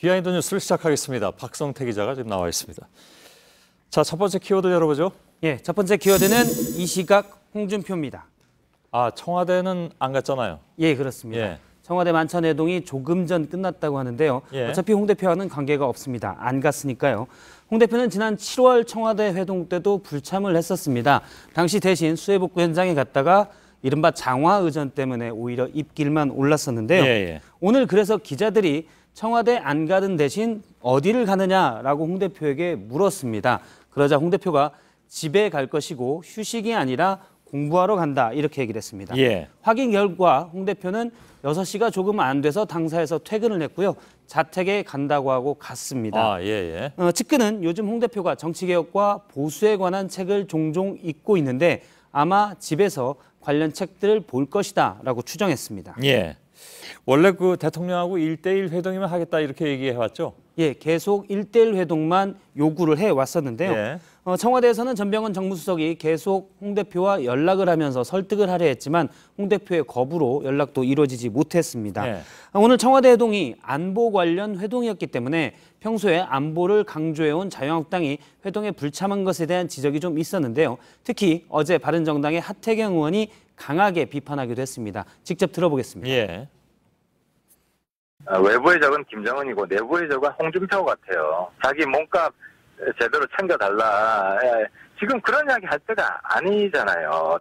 비하인드 뉴스를 시작하겠습니다. 박성태 기자가 지금 나와 있습니다. 자, 첫 번째 키워드 열어보죠. 예, 첫 번째 키워드는 이 시각 홍준표입니다. 아, 청와대는 안 갔잖아요. 예, 그렇습니다. 예. 청와대 만찬회동이 조금 전 끝났다고 하는데요. 예. 어차피 홍 대표와는 관계가 없습니다. 안 갔으니까요. 홍 대표는 지난 7월 청와대 회동 때도 불참을 했었습니다. 당시 대신 수해복구 현장에 갔다가 이른바 장화의전 때문에 오히려 입길만 올랐었는데요. 예. 오늘 그래서 기자들이 청와대 안 가는 대신 어디를 가느냐라고 홍 대표에게 물었습니다. 그러자 홍 대표가 집에 갈 것이고 휴식이 아니라 공부하러 간다 이렇게 얘기를 했습니다. 예. 확인 결과 홍 대표는 6시가 조금 안 돼서 당사에서 퇴근을 했고요. 자택에 간다고 하고 갔습니다. 아, 예. 측근은 요즘 홍 대표가 정치개혁과 보수에 관한 책을 종종 읽고 있는데 아마 집에서 관련 책들을 볼 것이다 라고 추정했습니다. 예. 원래 그 대통령하고 1대1 회동이면 하겠다 이렇게 얘기해왔죠? 예, 계속 1대1 회동만 요구를 해왔었는데요. 예. 청와대에서는 전병헌 정무수석이 계속 홍 대표와 연락을 하면서 설득을 하려 했지만 홍 대표의 거부로 연락도 이루어지지 못했습니다. 예. 오늘 청와대 회동이 안보 관련 회동이었기 때문에 평소에 안보를 강조해온 자유한국당이 회동에 불참한 것에 대한 지적이 좀 있었는데요. 특히 어제 바른정당의 하태경 의원이 강하게 비판하기도 했습니다. 직접 들어보겠습니다. 예. 외부의 적은 김정은이고 내부의 적은 홍준표 같아요. 자기 몸값 제대로 챙겨달라. 지금 그런 이야기 할 때가 아니잖아요.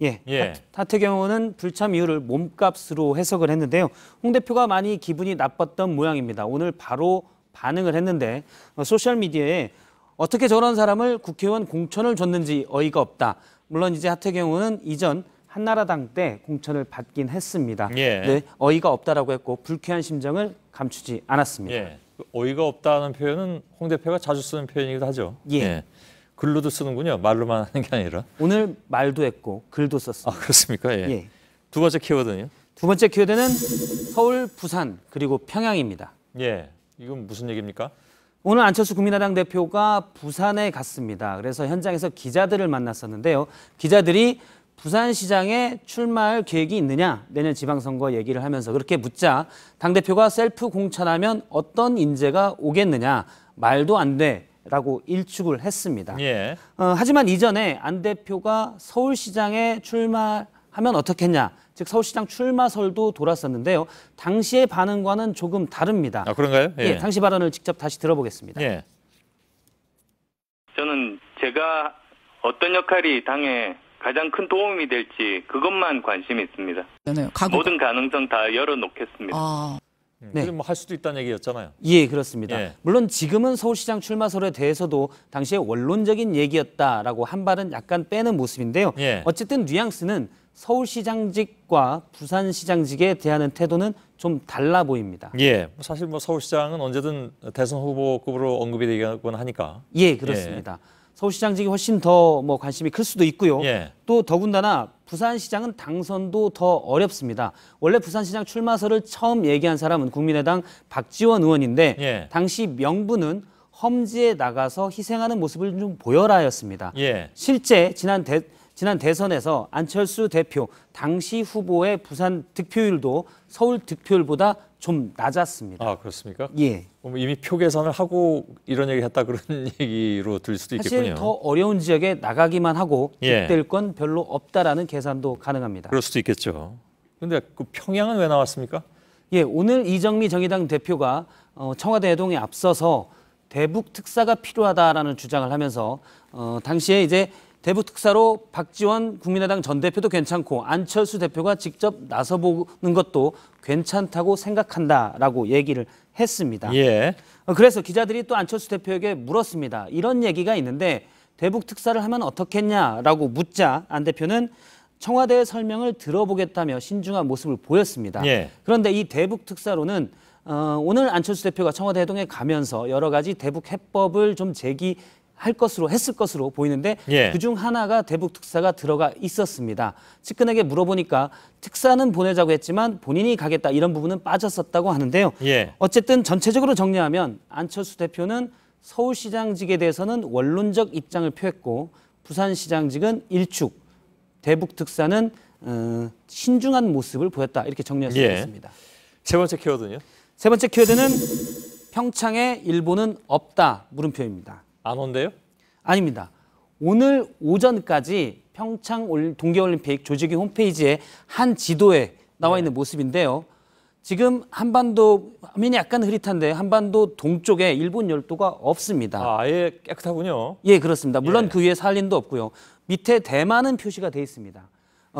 예. 하태경 의원은 불참 이유를 몸값으로 해석을 했는데요. 홍 대표가 많이 기분이 나빴던 모양입니다. 오늘 바로 반응을 했는데 소셜미디어에 어떻게 저런 사람을 국회의원 공천을 줬는지 어이가 없다. 물론 이제 하태경 의원은 이전 한나라당 때 공천을 받긴 했습니다. 예. 네, 어이가 없다라고 했고 불쾌한 심정을 감추지 않았습니다. 예. 어이가 없다는 표현은 홍 대표가 자주 쓰는 표현이기도 하죠. 예. 글로도 쓰는군요. 말로만 하는 게 아니라. 오늘 말도 했고 글도 썼습니다. 아, 그렇습니까? 예. 예. 두 번째 키워드는요? 두 번째 키워드는 서울, 부산, 그리고 평양입니다. 예. 이건 무슨 얘기입니까? 오늘 안철수 국민의당 대표가 부산에 갔습니다. 그래서 현장에서 기자들을 만났었는데요. 기자들이 부산시장에 출마할 계획이 있느냐, 내년 지방선거 얘기를 하면서 그렇게 묻자 당대표가 셀프 공천하면 어떤 인재가 오겠느냐, 말도 안 돼라고 일축을 했습니다. 예. 하지만 이전에 안 대표가 서울시장에 출마하면 어떻겠냐, 즉 서울시장 출마설도 돌았었는데요. 당시의 반응과는 조금 다릅니다. 아, 그런가요? 예, 당시 발언을 직접 다시 들어보겠습니다. 예. 저는 제가 어떤 역할이 당에 가장 큰 도움이 될지 그것만 관심이 있습니다. 모든 가능성 다 열어놓겠습니다. 네. 뭐 할 수도 있다는 얘기였잖아요. 예, 그렇습니다. 예. 물론 지금은 서울시장 출마설에 대해서도 당시에 원론적인 얘기였다라고 한 발은 약간 빼는 모습인데요. 예. 어쨌든 뉘앙스는 서울시장직과 부산시장직에 대하는 태도는 좀 달라 보입니다. 예. 사실 뭐 서울시장은 언제든 대선 후보급으로 언급이 되곤 하니까. 예, 그렇습니다. 서울시장직이 훨씬 더 관심이 클 수도 있고요. 예. 또 더군다나 부산시장은 당선도 더 어렵습니다. 원래 부산시장 출마설을 처음 얘기한 사람은 국민의당 박지원 의원인데 예. 당시 명분은 험지에 나가서 희생하는 모습을 좀 보여라였습니다. 예. 실제 지난 대선에서 안철수 대표 당시 후보의 부산 득표율도 서울 득표율보다 좀 낮았습니다. 아, 그렇습니까? 예. 이미 표 계산을 하고 이런 얘기 했다 그런 얘기로 들릴 수도 있겠군요. 사실 더 어려운 지역에 나가기만 하고 득될 건 별로 없다라는 계산도 가능합니다. 그럴 수도 있겠죠. 그런데 그 평양은 왜 나왔습니까? 예, 오늘 이정미 정의당 대표가 청와대 회동에 앞서서 대북 특사가 필요하다라는 주장을 하면서 당시에 이제 대북 특사로 박지원 국민의당 전 대표도 괜찮고 안철수 대표가 직접 나서보는 것도 괜찮다고 생각한다라고 얘기를 했습니다. 예. 그래서 기자들이 또 안철수 대표에게 물었습니다. 이런 얘기가 있는데 대북 특사를 하면 어떻겠냐라고 묻자 안 대표는 청와대의 설명을 들어보겠다며 신중한 모습을 보였습니다. 예. 그런데 이 대북 특사로는 오늘 안철수 대표가 청와대 회동에 가면서 여러 가지 대북 해법을 좀 했을 것으로 보이는데 그중 하나가 대북 특사가 들어가 있었습니다. 측근에게 물어보니까 특사는 보내자고 했지만 본인이 가겠다 이런 부분은 빠졌었다고 하는데요. 어쨌든 전체적으로 정리하면 안철수 대표는 서울시장직에 대해서는 원론적 입장을 표했고 부산시장직은 일축, 대북 특사는 신중한 모습을 보였다 이렇게 정리할 수 있겠습니다. 세 번째 키워드는요? 세 번째 키워드는 평창에 일본은 없다 물음표입니다. 안 온대요? 아닙니다. 오늘 오전까지 평창 동계올림픽 조직위 홈페이지에 한 지도에 나와 있는 모습인데요. 지금 한반도 화면이 약간 흐릿한데 한반도 동쪽에 일본 열도가 없습니다. 아, 아예 깨끗하군요. 예, 그렇습니다. 물론 예. 그 위에 산린도 없고요. 밑에 대만은 표시가 돼 있습니다.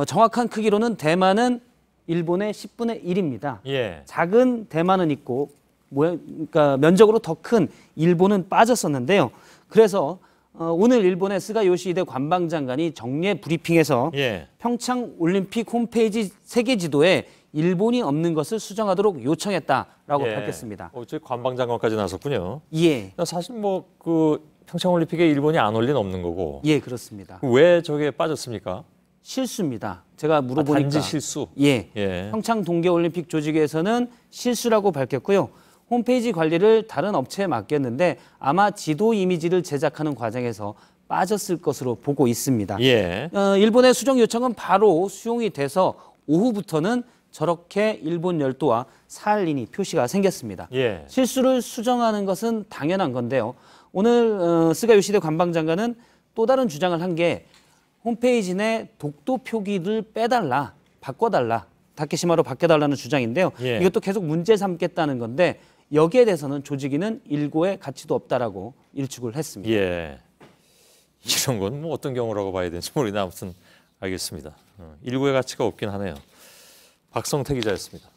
정확한 크기로는 대만은 일본의 10분의 1입니다. 예. 작은 대만은 있고 그러니까 면적으로 더 큰 일본은 빠졌었는데요. 그래서 오늘 일본의 스가 요시히데 관방장관이 정례 브리핑에서 예. 평창 올림픽 홈페이지 세계 지도에 일본이 없는 것을 수정하도록 요청했다라고 예. 밝혔습니다. 저 관방장관까지 나섰군요. 예. 사실 뭐 그 평창 올림픽에 일본이 안 올 리는 없는 거고. 예, 그렇습니다. 왜 저게 빠졌습니까? 실수입니다. 제가 물어보니까 단지 실수. 예. 예. 평창 동계올림픽 조직위에서는 실수라고 밝혔고요. 홈페이지 관리를 다른 업체에 맡겼는데 아마 지도 이미지를 제작하는 과정에서 빠졌을 것으로 보고 있습니다. 예. 일본의 수정 요청은 바로 수용이 돼서 오후부터는 저렇게 일본 열도와 산린이 표시가 생겼습니다. 예. 실수를 수정하는 것은 당연한 건데요. 오늘 스가 요시히데 관방장관은 또 다른 주장을 한 게 홈페이지 내 독도 표기를 빼달라, 바꿔달라, 다케시마로 바꿔달라는 주장인데요. 예. 이것도 계속 문제 삼겠다는 건데 여기에 대해서는 조직위는 일고의 가치도 없다라고 일축을 했습니다. 예. 이런 건 뭐 어떤 경우라고 봐야 되는지 모르겠는데 아무튼 알겠습니다. 일구의 가치가 없긴 하네요. 박성태 기자였습니다.